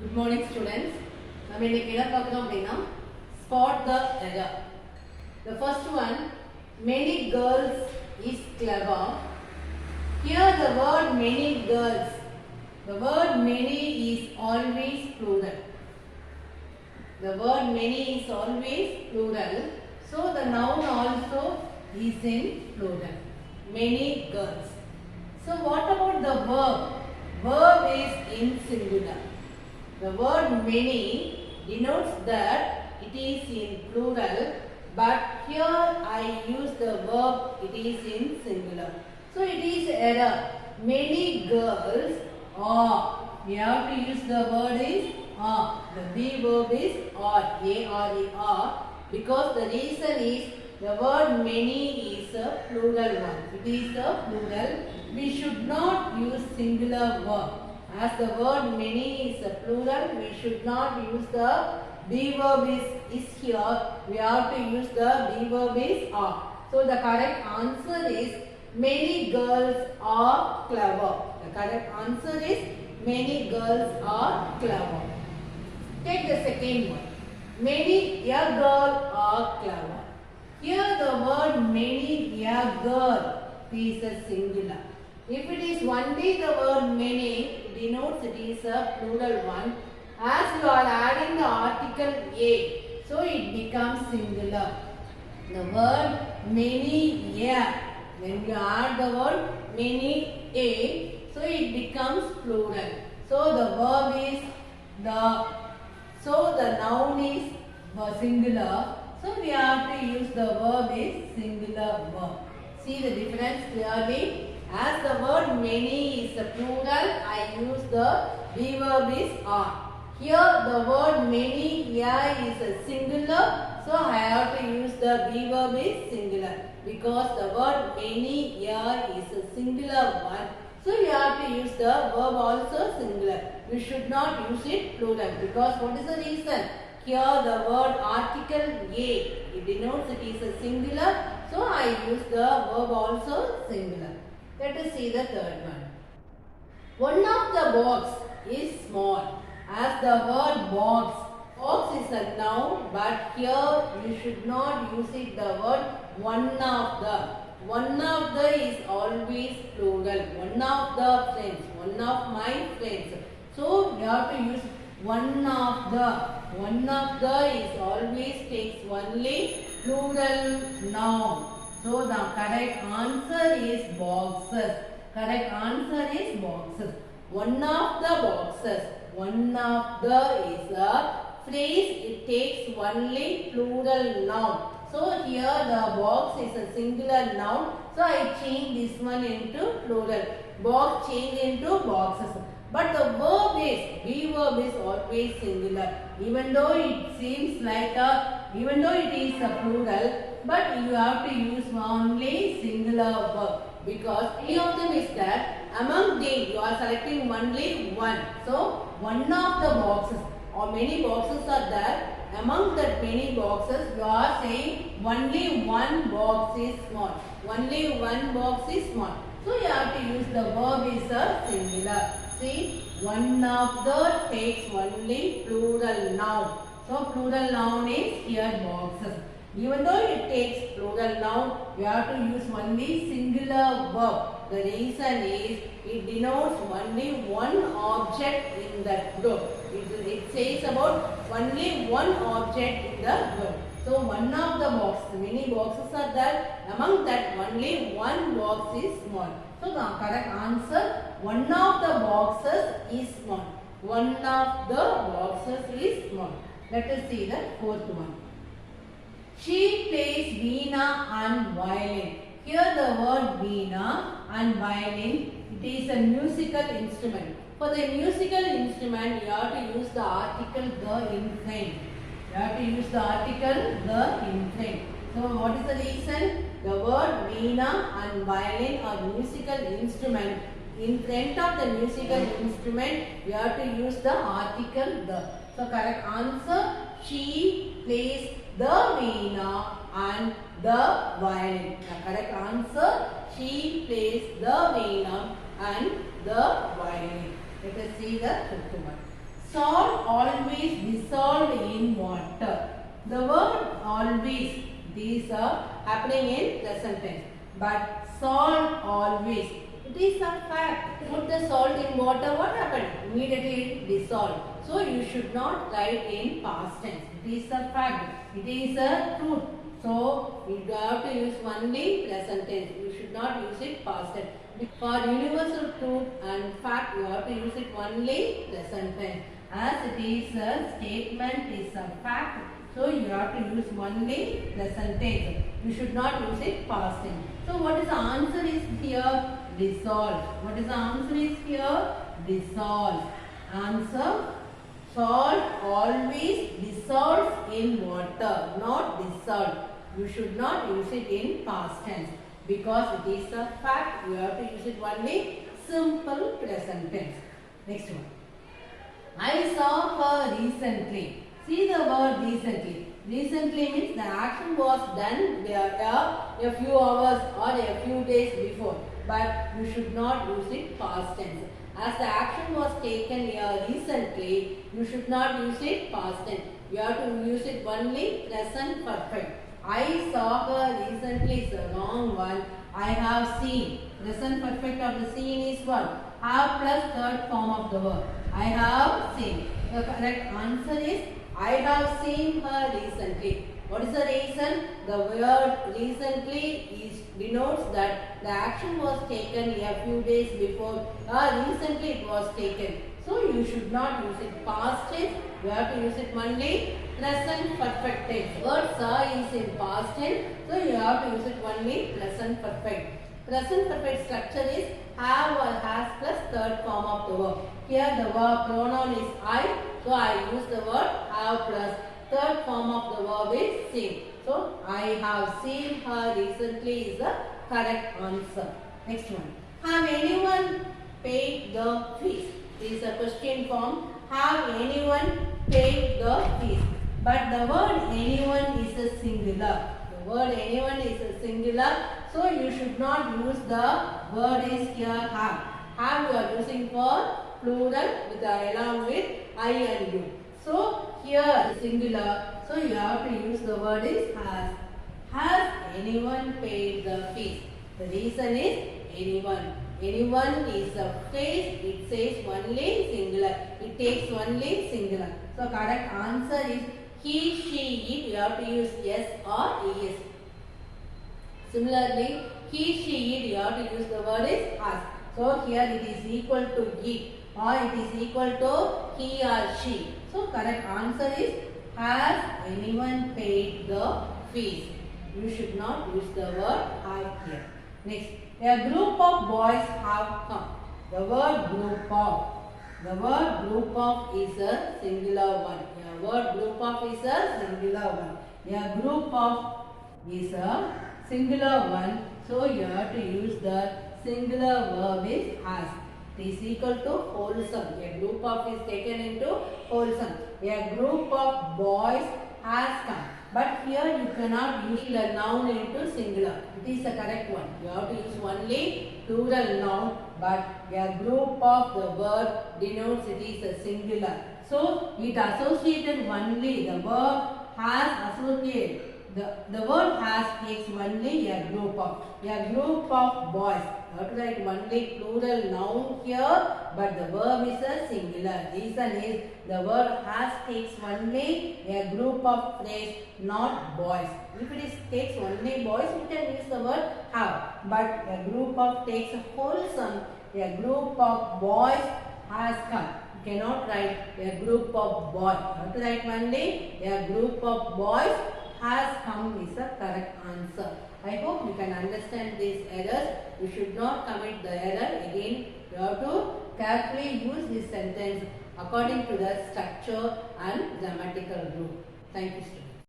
Good morning students. நம்ம இன்னைக்கு என்ன பார்க்கறோம் அப்படினா spot the error. The first one, many girls is clever. Here the word many girls. The word many is always plural. The word many is always plural. So the noun also is in plural. Many girls. So what about the verb? Verb is in singular. The word many denotes that it is in plural, but here I use the verb it is in singular. So it is error. Many girls are. We have to use the word is are. The be verb is are. A-R-E-R. Because the reason is the word many is a plural one. It is a plural. We should not use singular verb. As the word many is a plural, we should not use the be verb is here. We have to use the be verb is are. So the correct answer is many girls are clever. The correct answer is many girls are clever. Take the second one. Many a girl are clever. Here the word many a girl is a singular. If it is only the word many, it denotes it is a plural one. As you are adding the article a, so it becomes singular. The word many a, when you add the word many a, so it becomes plural. So the verb is the noun is singular. So we have to use the verb is singular verb. See the difference clearly. As the word many is a plural, I use the be verb is are. Here the word many is a singular, so I have to use the be verb is singular. Because the word many is a singular one, so you have to use the verb also singular. You should not use it plural. Because what is the reason? Here the word article a, it denotes it is a singular, so I use the verb also singular. Let us see the third one. One of the box is small. As the word box is a noun, but here you should not use it the word one of the. One of the is always plural. One of the friends. One of my friends. So you have to use one of the. One of the is always takes only plural noun. So the correct answer is boxes. Correct answer is boxes. One of the boxes. One of the is a phrase. It takes only plural noun. So here the box is a singular noun. So I change this one into plural. Box change into boxes. But the verb is, be verb is always singular. Even though it seems like even though it is a plural, but you have to use only singular verb. Because any of them is that among them you are selecting only one. So one of the boxes or many boxes are there. Among that many boxes you are saying only one box is small. Only one box is small. So you have to use the verb is a singular. See, one of the takes only plural noun. So plural noun is here boxes. Even though it takes plural noun, you have to use only singular verb. The reason is it denotes only one object in that group. It says about only one object in the group. So one of the boxes, many boxes are there. Among that only one box is small. So the correct answer, one of the boxes is small. One of the boxes is small. Let us see the fourth one. She plays veena and violin. Here the word veena and violin, it is a musical instrument. For the musical instrument, you have to use the article the in frame. You have to use the article the in frame. So what is the reason? The word veena and violin are musical instrument. In front of the musical instrument, you have to use the article the. So correct answer, she plays the veena and the violin. The correct answer, she plays the veena and the violin. Let us see the fifth one. Salt always dissolved in water. The word always, these are happening in present tense. But salt always, it is a fact. Put the salt in water, what happened? Immediately it dissolved. So you should not write in past tense. It is a fact. It is a truth. So you have to use only present tense. You should not use it past tense. For universal truth and fact, you have to use it only present tense. As it is a statement, is a fact. So you have to use only present tense. You should not use it past tense. So what is the answer is here? Dissolve. What is the answer is here? Dissolve. Answer. Salt always dissolves in water, not dissolve. You should not use it in past tense because it is a fact. You have to use it only simple present tense. Next one. I saw her recently. See the word recently. Recently means the action was done a few hours or a few days before. But you should not use it past tense. As the action was taken here recently, you should not use it past tense. You have to use it only present perfect. I saw her recently is a wrong one. I have seen. Present perfect of the seen is what? Have plus third form of the verb. I have seen. The correct answer is I have seen her recently. What is the reason? The word recently denotes that the action was taken a few days before or recently it was taken. So you should not use it past tense. You have to use it only present perfect tense. Word saw is in past tense. So you have to use it only present perfect. Present perfect structure is have or has plus third form of the verb. Here the verb pronoun is I. So I use the word have plus third form of the verb is seen. So I have seen her recently is the correct answer. Next one. Have anyone paid the fees? This is a question form. Have anyone paid the fees? But the word anyone is a singular. The word anyone is a singular. So you should not use the word is here have. Have you are using for plural with along with I and you. So here singular. So you have to use the word is has. Has anyone paid the fees? The reason is anyone. Anyone is a phrase. It says only singular. It takes only singular. So correct answer is he, she, it. You have to use yes or es. Similarly, he, she, it. You have to use the word is has. So here it is equal to it or it is equal to he or she. So correct answer is has anyone paid the fees? You should not use the word have here. Next, a group of boys have come. The word group of. The word group of is a singular one. The word group of is a singular one. A group of is a singular one. So you have to use the singular verb is has. It is equal to wholesome. A group of is taken into wholesome. A group of boys has come. But here you cannot use the noun into singular. It is the correct one. You have to use only plural noun. But a group of the word denotes it is a singular. So it associated only the verb has associated. The word has takes only a group of. A group of boys. You have to write only plural noun here, but the verb is a singular. Reason is the word has takes only a group of phrase, not boys. If it is takes only boys, you can use the word have. But a group of takes a wholesome. A group of boys has come. You cannot write a group of boys. You have to write only a group of boys has come is the correct answer. I hope you can understand these errors. You should not commit the error again. You have to carefully use this sentence according to the structure and grammatical rule. Thank you, students.